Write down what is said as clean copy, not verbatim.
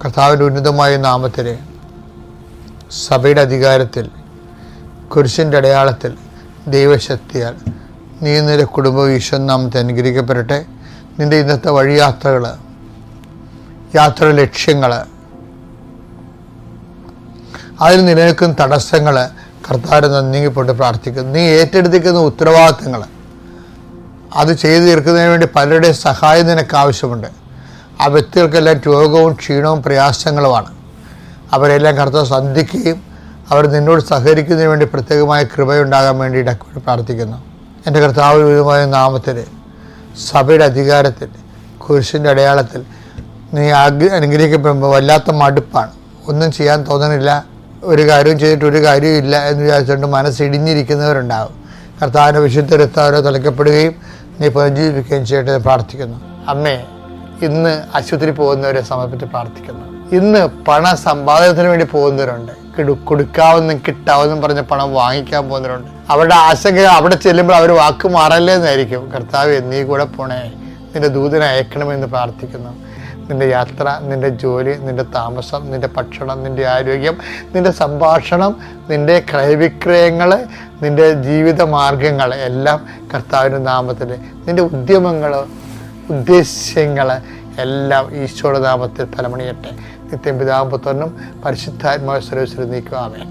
കർത്താവിൻ്റെ ഉന്നതമായ നാമത്തിൽ സഭയുടെ അധികാരത്തിൽ കുരിശിൻ്റെ അടയാളത്തിൽ ദൈവശക്തിയാൽ നീ നിന്റെ കുടുംബം ഈശ്വരനാമത്തെ അനുഗ്രഹിക്കപ്പെടട്ടെ. നിൻ്റെ ഇന്നത്തെ വഴിയാത്രകൾ, യാത്ര ലക്ഷ്യങ്ങൾ, അതിൽ നിലനിൽക്കുന്ന തടസ്സങ്ങൾ കർത്താവിനെ നീങ്ങിപ്പോട്ട് പ്രാർത്ഥിക്കുന്നു. നീ ഏറ്റെടുത്തിരിക്കുന്ന ഉത്തരവാദിത്തങ്ങൾ അത് ചെയ്തു തീർക്കുന്നതിന് വേണ്ടി പലരുടെയും സഹായം നിനക്ക് ആവശ്യമുണ്ട്. ആ വ്യക്തികൾക്കെല്ലാം രോഗവും ക്ഷീണവും പ്രയാസങ്ങളുമാണ്. അവരെല്ലാം കർത്താവ് സന്ധിക്കുകയും അവർ നിന്നോട് സഹകരിക്കുന്നതിന് വേണ്ടി പ്രത്യേകമായ കൃപയുണ്ടാകാൻ വേണ്ടിയിട്ട് പ്രാർത്ഥിക്കുന്നു. എൻ്റെ കർത്താവിനുമായ നാമത്തിൽ സഭയുടെ അധികാരത്തിൽ കുരിശിൻ്റെ അടയാളത്തിൽ നീ അനുഗ്രഹിക്കപ്പെടുമ്പോൾ വല്ലാത്ത മടുപ്പാണ്. ഒന്നും ചെയ്യാൻ തോന്നണില്ല, ഒരു കാര്യവും ചെയ്തിട്ട് ഒരു കാര്യവും ഇല്ല എന്ന് വിചാരിച്ചുകൊണ്ട് മനസ്സിടിഞ്ഞിരിക്കുന്നവരുണ്ടാകും. കർത്താവിൻ്റെ വിശുദ്ധ രക്തം തളിക്കപ്പെടുകയും നീ പുനർജീവിക്കുകയും ചെയ്യട്ടെ പ്രാർത്ഥിക്കുന്നു. അമ്മേ, ഇന്ന് ആശുപത്രി പോകുന്നവരെ സമർപ്പിച്ച് പ്രാർത്ഥിക്കുന്നു. ഇന്ന് പണ സമ്പാദനത്തിന് വേണ്ടി പോകുന്നവരുണ്ട്. കൊടുക്കാവുന്നതും കിട്ടാവുന്നതും പറഞ്ഞ പണം വാങ്ങിക്കാൻ പോകുന്നവരുണ്ട്. അവരുടെ ആശങ്ക അവിടെ ചെല്ലുമ്പോൾ അവർ വാക്ക് മാറല്ലേ എന്നായിരിക്കും. കർത്താവ് നീ കൂടെ പോണേ, നിന്റെ ദൂതനെ അയക്കണമെന്ന് പ്രാർത്ഥിക്കുന്നു. നിന്റെ യാത്ര, നിന്റെ ജോലി, നിന്റെ താമസം, നിന്റെ ഭക്ഷണം, നിന്റെ ആരോഗ്യം, നിന്റെ സംഭാഷണം, നിന്റെ ക്രയവിക്രയങ്ങൾ, നിന്റെ ജീവിത മാർഗങ്ങൾ എല്ലാം കർത്താവിൻ്റെ നാമത്തിൽ, നിന്റെ ഉദ്യമങ്ങൾ, ഉദ്ദേശ്യങ്ങൾ എല്ലാം ഈശോയുടെ നാമത്തിൽ ഫലമണിയട്ടെ. നിത്യം പിതാവും പുത്രനും പരിശുദ്ധാത്മാവ് സർവ്വസ്വരം നീക്കുക. ആമേൻ.